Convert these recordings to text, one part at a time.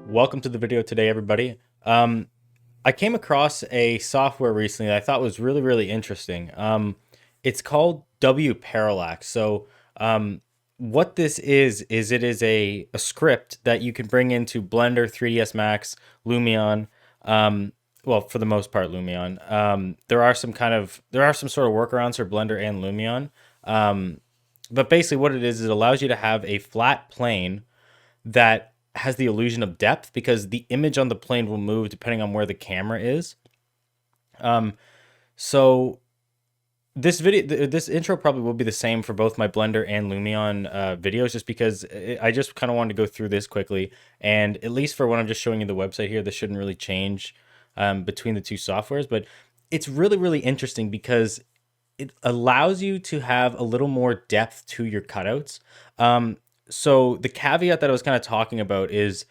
Welcome to the video today, everybody. I came across a software recently that I thought was really interesting. It's called wParallax. What this is it is a script that you can bring into Blender, 3ds Max, Lumion. Well, for the most part, Lumion. There are some sort of workarounds for Blender and Lumion. But basically, what it is, it allows you to have a flat plane that has the illusion of depth because the image on the plane will move depending on where the camera is. So this intro probably will be the same for both my Blender and Lumion videos, just because I just kind of wanted to go through this quickly. And at least for when I'm just showing you the website here, this shouldn't really change between the two softwares. But it's really interesting because it allows you to have a little more depth to your cutouts. So the caveat that I was kind of talking about is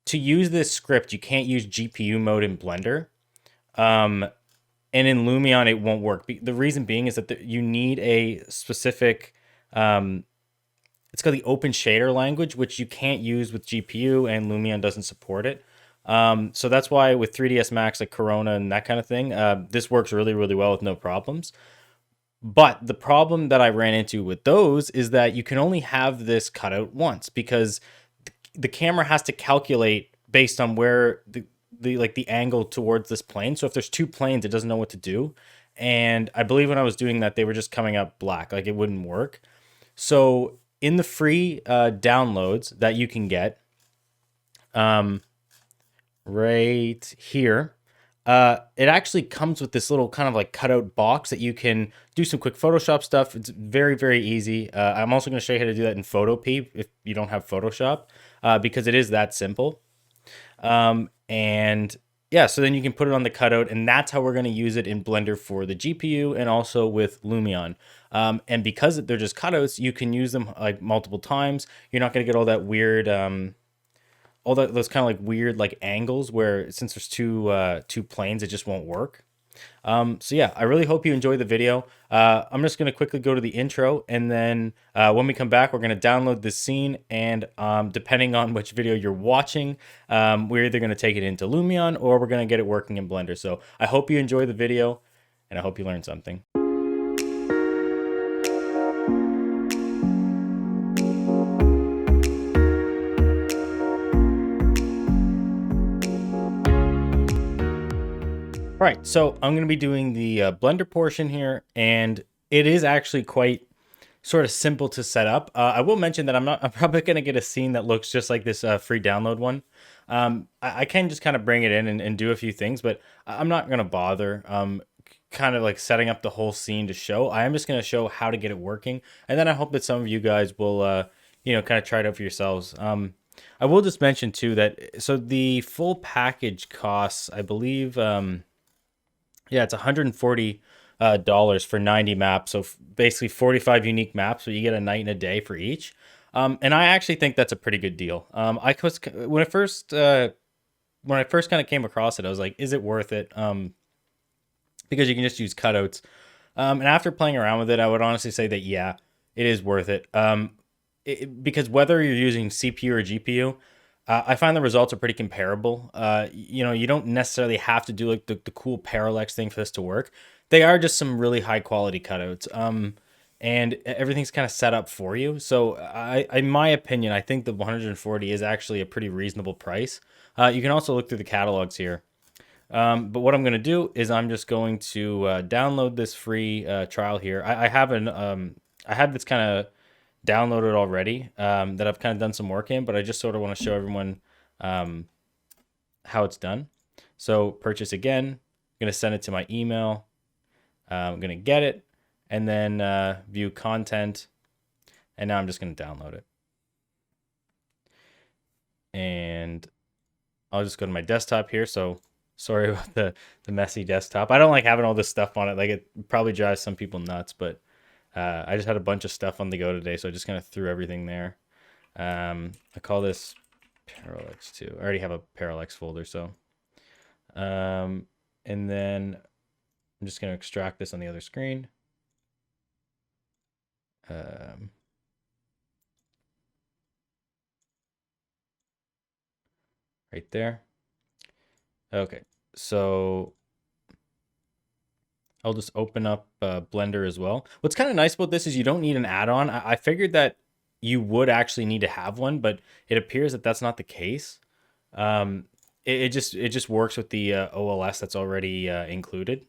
to use this script, you can't use GPU mode in Blender. And in Lumion, it won't work. The reason being is that you need a specific, it's called the open shader language, which you can't use with GPU, and Lumion doesn't support it. So that's why with 3ds Max, like Corona and that kind of thing, this works really well with no problems. But the problem that I ran into with those is that you can only have this cutout once because the camera has to calculate based on where the angle towards this plane. So if there's two planes, it doesn't know what to do. And I believe when I was doing that, they were just coming up black, like it wouldn't work. So in the free downloads that you can get, right here, it actually comes with this little kind of like cutout box that you can do some quick Photoshop stuff. It's very easy. I'm also going to show you how to do that in Photopea if you don't have Photoshop, because it is that simple. And yeah, so then you can put it on the cutout, and that's how we're going to use it in Blender for the GPU and also with Lumion. And because they're just cutouts, you can use them like multiple times. You're not going to get all that weird, those kind of like weird like angles where since there's two planes, it just won't work. So yeah, I really hope you enjoy the video. I'm just going to quickly go to the intro, and then when we come back, we're going to download this scene, and depending on which video you're watching, we're either going to take it into Lumion or we're going to get it working in Blender. So I hope you enjoy the video, and I hope you learned something. All right, so I'm going to be doing the Blender portion here, and it is actually quite sort of simple to set up. I will mention that I'm probably going to get a scene that looks just like this free download one. I can just kind of bring it in and do a few things, but I'm not going to bother kind of like setting up the whole scene to show. I am just going to show how to get it working, and then I hope that some of you guys will, kind of try it out for yourselves. I will just mention too that so the full package costs, I believe. Yeah, it's $140 for 90 maps. So basically 45 unique maps, so you get a night and a day for each. And I actually think that's a pretty good deal. When I first kind of came across it, I was like, is it worth it? Because you can just use cutouts. And after playing around with it, I would honestly say that yeah, it is worth it. Because whether you're using CPU or GPU, I find the results are pretty comparable. You don't necessarily have to do like the cool parallax thing for this to work. They are just some really high quality cutouts. And everything's kind of set up for you. So in my opinion, I think the 140 is actually a pretty reasonable price. You can also look through the catalogs here. But what I'm going to do is I'm just going to download this free trial here. I have this kind of downloaded already that I've kind of done some work in, but I just sort of want to show everyone how it's done. So purchase again, I'm going to send it to my email. I'm going to get it and then view content. And now I'm just going to download it. And I'll just go to my desktop here. So sorry about the messy desktop. I don't like having all this stuff on it. Like it probably drives some people nuts, but I just had a bunch of stuff on the go today, so I just kind of threw everything there. I call this Parallax 2. I already have a Parallax folder, so. And then I'm just going to extract this on the other screen. right there. Okay, so I'll just open up Blender as well. What's kind of nice about this is you don't need an add-on. I figured that you would actually need to have one, but it appears that that's not the case. Um, it just works with the OLS that's already included.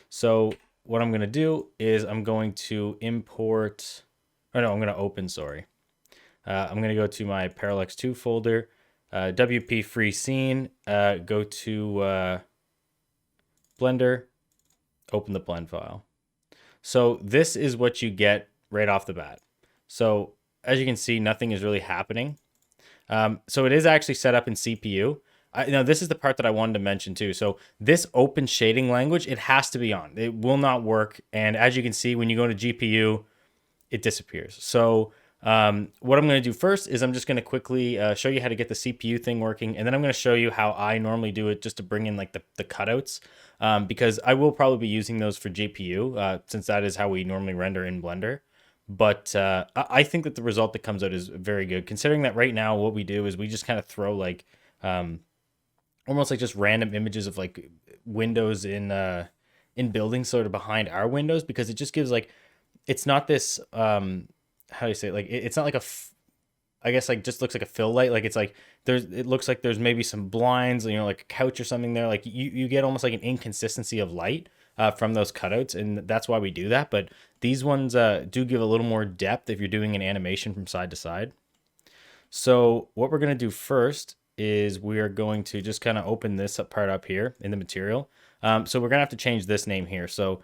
So what I'm gonna do is I'm going to import, or no, I'm gonna open. Sorry, I'm gonna go to my Parallax 2 folder, WP free scene. Go to Blender, open the blend file. So this is what you get right off the bat. So as you can see, nothing is really happening. So it is actually set up in CPU. Now this is the part that I wanted to mention too. So this open shading language, it has to be on. It will not work. And as you can see, when you go to GPU, it disappears. So what I'm going to do first is I'm just going to quickly show you how to get the CPU thing working. And then I'm going to show you how I normally do it just to bring in like the cutouts. Because I will probably be using those for GPU since that is how we normally render in Blender. But I think that the result that comes out is very good, considering that right now what we do is we just kind of throw like almost like just random images of like windows in buildings sort of behind our windows, because it just gives like, it's not this how do you say it? Like it's not like I guess like just looks like a fill light. Like it's like it looks like there's maybe some blinds, you know, like a couch or something there. Like you get almost like an inconsistency of light from those cutouts, and that's why we do that. But these ones do give a little more depth if you're doing an animation from side to side. So what we're gonna do first is we are going to just kind of open this up part up here in the material. So we're gonna have to change this name here. So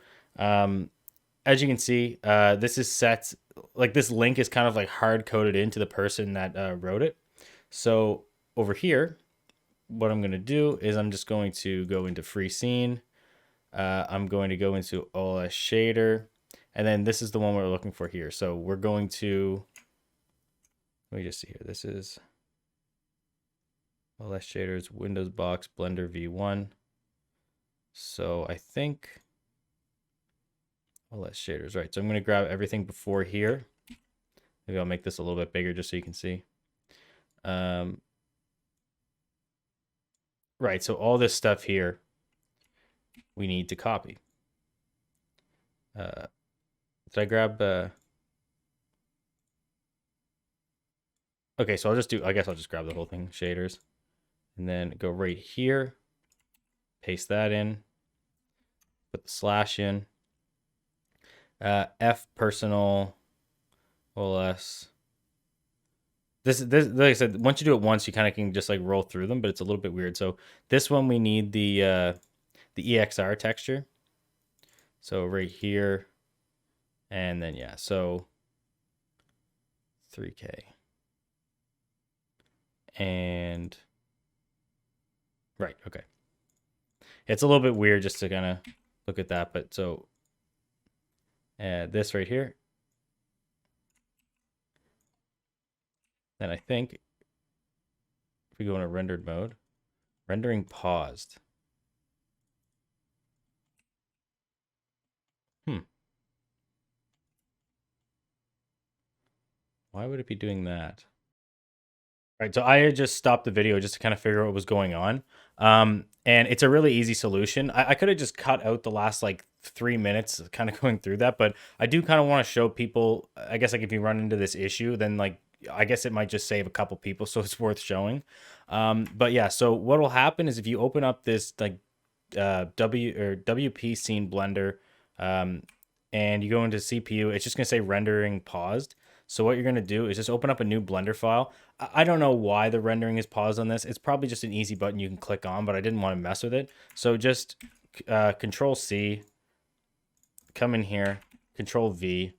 as you can see, this is set, like this link is kind of like hard coded into the person that wrote it. So over here, what I'm going to do is I'm just going to go into free scene. I'm going to go into OLS shader, and then this is the one we're looking for here. So we're going to, let me just see here. This is OLS shaders, Windows box, Blender V1. So I think OLS shaders, right? So I'm going to grab everything before here. Maybe I'll make this a little bit bigger just so you can see. Right, so all this stuff here we need to copy. Did I grab okay, so I guess I'll just grab the whole thing, shaders, and then go right here, paste that in, put the slash in, F personal OLS. This like I said, once you do it once, you kind of can just like roll through them, but it's a little bit weird. So this one we need the EXR texture. So right here, and then yeah, so 3K, and right, okay. It's a little bit weird just to kind of look at that, but so this right here. Then I think if we go into rendered mode, rendering paused. Why would it be doing that? All right, so I had just stopped the video just to kind of figure out what was going on. And it's a really easy solution. I could have just cut out the last like 3 minutes kind of going through that, but I do kind of want to show people, I guess like if you run into this issue, then like, I guess it might just save a couple people, so it's worth showing. But yeah, so what will happen is if you open up this like WP scene Blender, and you go into CPU, it's just gonna say rendering paused. So what you're gonna do is just open up a new Blender file. I don't know why the rendering is paused on this. It's probably just an easy button you can click on, but I didn't want to mess with it. So just Control C, come in here, Control V.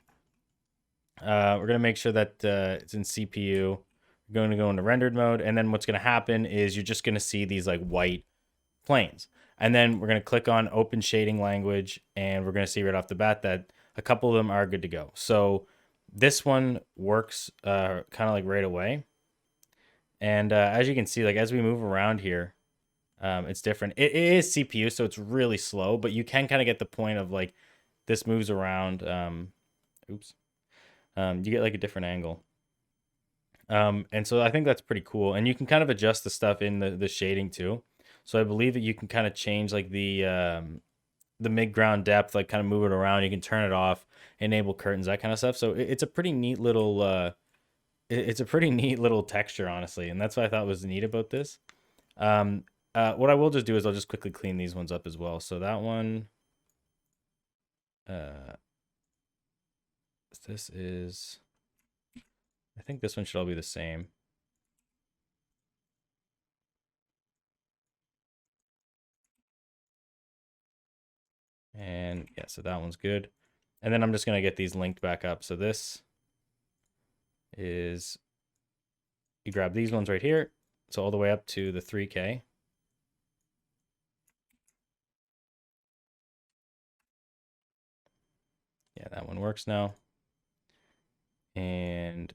We're gonna make sure that it's in CPU. We're going to go into rendered mode, and then what's gonna happen is you're just gonna see these like white planes. And then we're going to click on open shading language, and we're going to see right off the bat that a couple of them are good to go. So this one works kind of like right away. And as you can see, like as we move around here, it's different. It is CPU, so it's really slow, but you can kind of get the point of like this moves around. Oops. You get like a different angle. And so I think that's pretty cool. And you can kind of adjust the stuff in the shading too. So I believe that you can kind of change like the mid-ground depth, like kind of move it around. You can turn it off, enable curtains, that kind of stuff. So it's a pretty neat little it's a pretty neat little texture, honestly. And that's what I thought was neat about this. What I will just do is I'll just quickly clean these ones up as well. So that one, this is, I think this one should all be the same. And yeah, so that one's good. And then I'm just going to get these linked back up. So this is, you grab these ones right here. So all the way up to the 3K. Yeah, that one works now. And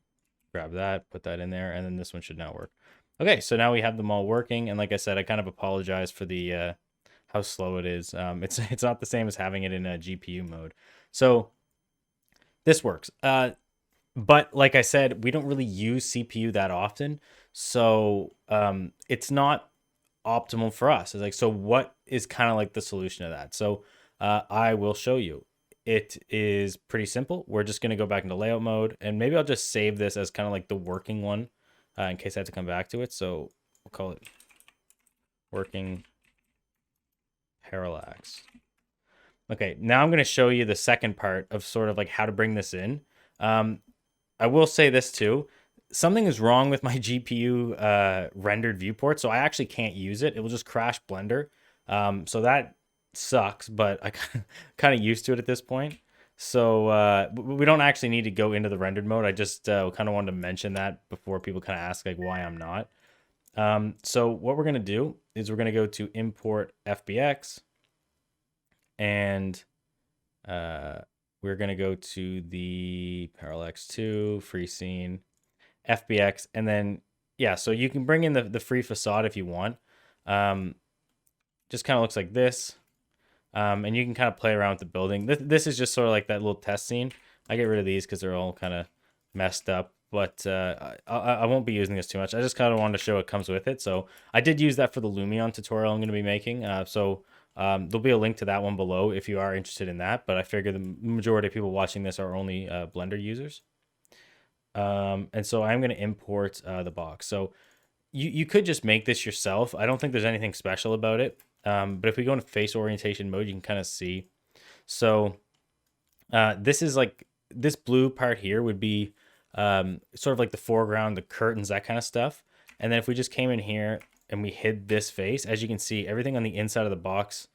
grab that, put that in there, and then this one should now work. Okay, so now we have them all working. And like I said, I kind of apologize for the how slow it is. It's not the same as having it in a GPU mode. So this works. But like I said, we don't really use CPU that often, so it's not optimal for us. It's like, so what is kind of like the solution to that? So I will show you. It is pretty simple. We're just going to go back into layout mode, and maybe I'll just save this as kind of like the working one in case I have to come back to it. So we'll call it working parallax. Okay, now I'm going to show you the second part of sort of like how to bring this in. I will say this too. Something is wrong with my GPU rendered viewport, so I actually can't use it. It will just crash Blender. So that sucks, but I kind of used to it at this point. So we don't actually need to go into the rendered mode. I just kind of wanted to mention that before people kind of ask like why I'm not. So what we're going to do is we're going to go to import FBX, and we're going to go to the Parallax 2, free scene, FBX, and then, yeah, so you can bring in the free facade if you want. Just kind of looks like this. And you can kind of play around with the building. This is just sort of like that little test scene. I get rid of these because they're all kind of messed up, but I won't be using this too much. I just kind of wanted to show what comes with it. So I did use that for the Lumion tutorial I'm going to be making. There'll be a link to that one below if you are interested in that, but I figure the majority of people watching this are only Blender users. And so I'm going to import the box. So you could just make this yourself. I don't think there's anything special about it. But if we go into face orientation mode, you can kind of see. So this is like, this blue part here would be sort of like the foreground, the curtains, that kind of stuff. And then if we just came in here and we hid this face, as you can see, everything on the inside of the box,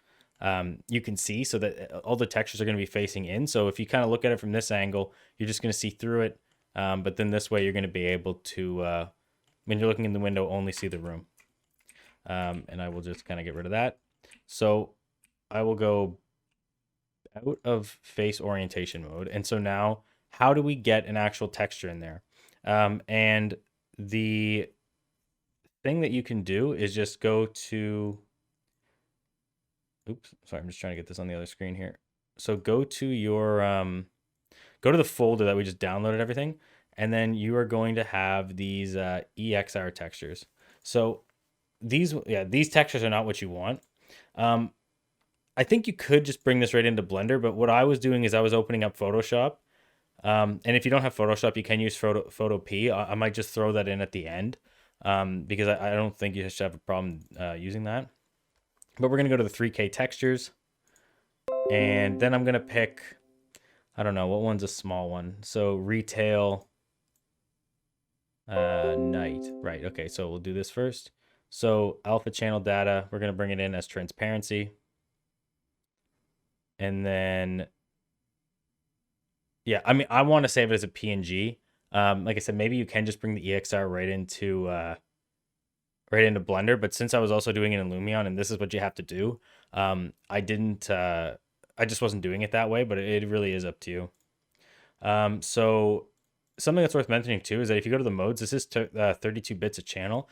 you can see, so that all the textures are going to be facing in. So if you kind of look at it from this angle, you're just going to see through it. But then this way you're going to be able to, when you're looking in the window, only see the room. And I will just kind of get rid of that. So I will go out of face orientation mode. And so now, how do we get an actual texture in there? And the thing that you can do is just go to, oops, sorry, I'm just trying to get this on the other screen here. So go to your, go to the folder that we just downloaded everything. And then you are going to have these EXR textures. So these textures are not what you want. I think you could just bring this right into Blender, but what I was doing is I was opening up Photoshop. And if you don't have Photoshop, you can use Photopea. I might just throw that in at the end because I don't think you should have a problem using that. But we're going to go to the 3K textures. And then I'm going to pick, I don't know, what one's a small one? So retail night. Right, okay, so we'll do this first. So alpha channel data, we're going to bring it in as transparency. And then, yeah, I mean, I want to save it as a PNG. Like I said, maybe you can just bring the EXR right into Blender. But since I was also doing it in Lumion, and this is what you have to do, I just wasn't doing it that way. But it really is up to you. So something that's worth mentioning too is that if you go to the modes, this is 32 bits a channel.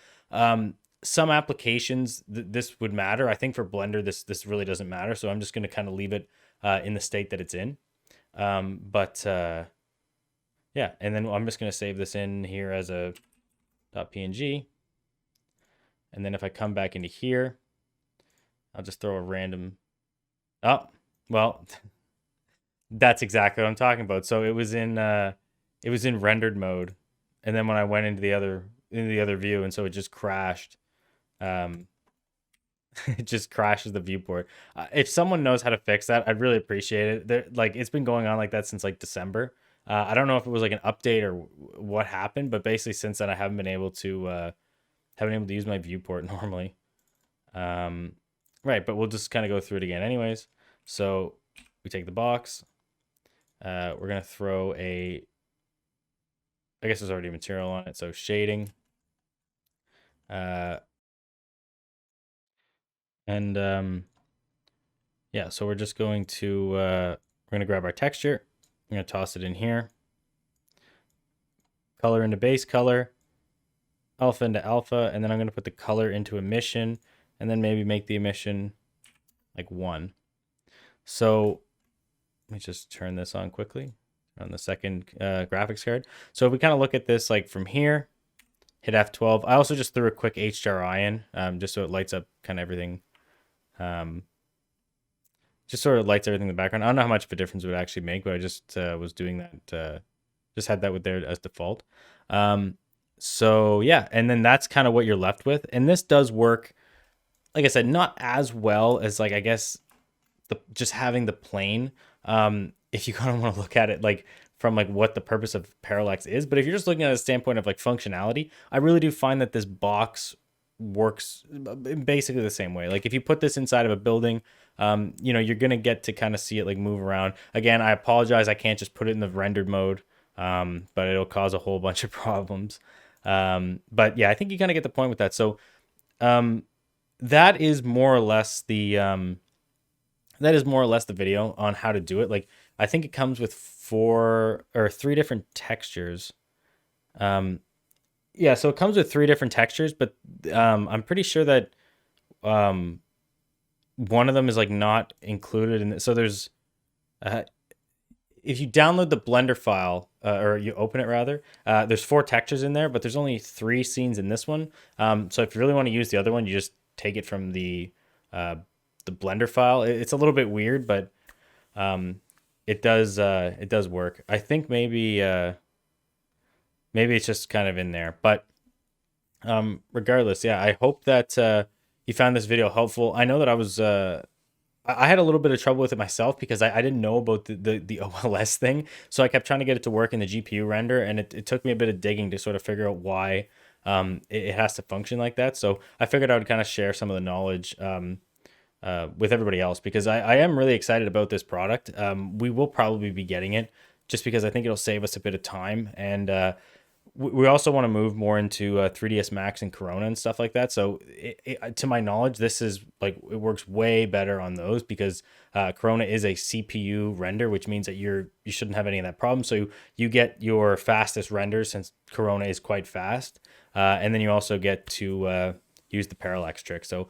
Some applications this would matter. I think for Blender this really doesn't matter, so I'm just going to kind of leave it in the state that it's in. Yeah, and then I'm just going to save this in here as a .png. And then if I come back into here, I'll just throw a random, oh, well, that's exactly what I'm talking about. So it was in rendered mode. And then when I went into the other view, and so it just crashed. It just crashes the viewport. If someone knows how to fix that, I'd really appreciate it. Like it's been going on like that since like December. I don't know if it was like an update or what happened, but basically since then I haven't been able to use my viewport normally. Right, but we'll just kind of go through it again anyways. So we take the box. We're gonna throw I guess there's already material on it, so shading. Yeah, so we're just going to we're gonna grab our texture. I'm gonna toss it in here. Color into base color, alpha into alpha, and then I'm gonna put the color into emission, and then maybe make the emission like 1. So let me just turn this on quickly on the second graphics card. So if we kind of look at this like from here, hit F12. I also just threw a quick HDRI in just so it lights up kind of everything. Just sort of lights everything in the background. I don't know how much of a difference it would actually make, but I just was doing that. Just had that with there as default. So yeah, and then that's kind of what you're left with. And this does work, like I said, not as well as like I guess just having the plane. If you kind of want to look at it like from like what the purpose of Parallax is, but if you're just looking at a standpoint of like functionality, I really do find that this box works basically the same way. Like if you put this inside of a building, you know, you're gonna get to kind of see it like move around. Again, I apologize, I can't just put it in the rendered mode, but it'll cause a whole bunch of problems. But yeah, I think you kind of get the point with that. So that is more or less the video on how to do it. Like I think it comes with 4 or 3 different textures. Yeah, so it comes with 3 different textures, but I'm pretty sure that one of them is like not included in it. So there's if you download the Blender file or you open it rather, there's 4 textures in there, but there's only 3 scenes in this one. So if you really want to use the other one, you just take it from the Blender file. It's a little bit weird, but it does work. I think maybe it's just kind of in there, but regardless, yeah, I hope that you found this video helpful. I know that I had a little bit of trouble with it myself because I didn't know about the OLS thing, so I kept trying to get it to work in the GPU render, and it took me a bit of digging to sort of figure out why it has to function like that. So I figured I would kind of share some of the knowledge with everybody else because I am really excited about this product. We will probably be getting it just because I think it'll save us a bit of time, and we also want to move more into 3ds Max and Corona and stuff like that. So to my knowledge, this is like, it works way better on those because Corona is a CPU render, which means that you shouldn't have any of that problem. So you get your fastest renders since Corona is quite fast. And then you also get to use the parallax trick. So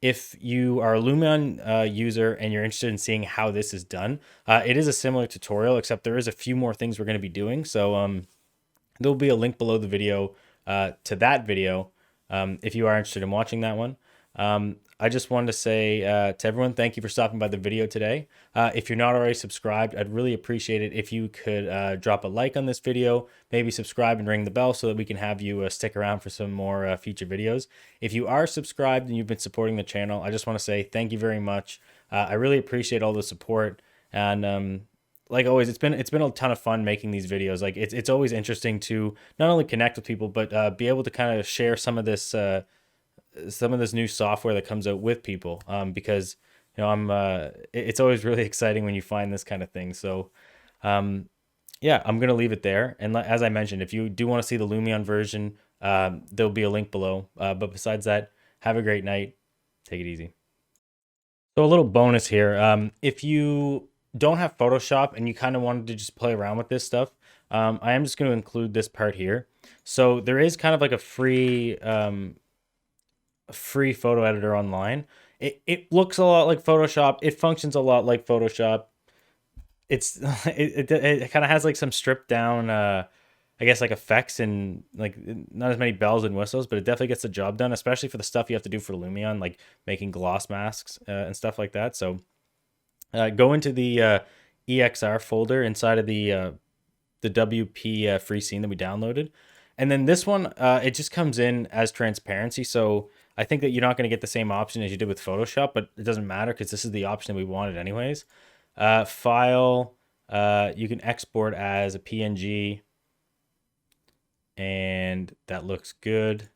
if you are a Lumion user and you're interested in seeing how this is done, it is a similar tutorial, except there is a few more things we're going to be doing. So there'll be a link below the video to that video if you are interested in watching that one. I just wanted to say to everyone, thank you for stopping by the video today. If you're not already subscribed, I'd really appreciate it if you could drop a like on this video, maybe subscribe and ring the bell so that we can have you stick around for some more future videos. If you are subscribed and you've been supporting the channel, I just want to say thank you very much. I really appreciate all the support, and like always, it's been a ton of fun making these videos. Like it's always interesting to not only connect with people, but be able to kind of share some of this new software that comes out with people. Because you know it's always really exciting when you find this kind of thing. So yeah, I'm gonna leave it there. And as I mentioned, if you do want to see the Lumion version, there'll be a link below. But besides that, have a great night. Take it easy. So a little bonus here. If you don't have Photoshop and you kind of wanted to just play around with this stuff, I am just going to include this part here. So there is kind of like a free photo editor online. It looks a lot like Photoshop. It functions a lot like Photoshop. It kind of has like some stripped down I guess like effects and like not as many bells and whistles, but it definitely gets the job done, especially for the stuff you have to do for Lumion, like making gloss masks and stuff like that. So go into the EXR folder inside of the WP free scene that we downloaded. And then this one, it just comes in as transparency. So I think that you're not going to get the same option as you did with Photoshop, but it doesn't matter because this is the option that we wanted anyways. File, you can export as a PNG, and that looks good.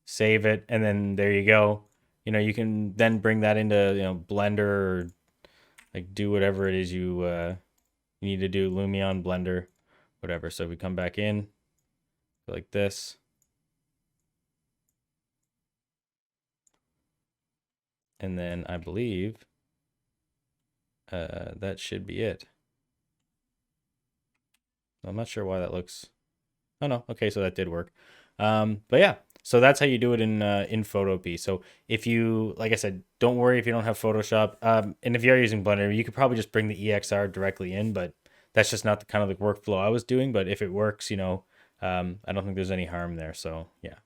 Save it, and then there you go. You know, you can then bring that into, you know, Blender, or like do whatever it is you need to do, Lumion, Blender, whatever. So if we come back in like this, and then I believe that should be it. I'm not sure why that looks. Oh no, okay, so that did work. But yeah, so that's how you do it in Photopea. So if you, like I said, don't worry if you don't have Photoshop. And if you are using Blender, you could probably just bring the EXR directly in, but that's just not the kind of the workflow I was doing. But if it works, you know, I don't think there's any harm there. So yeah.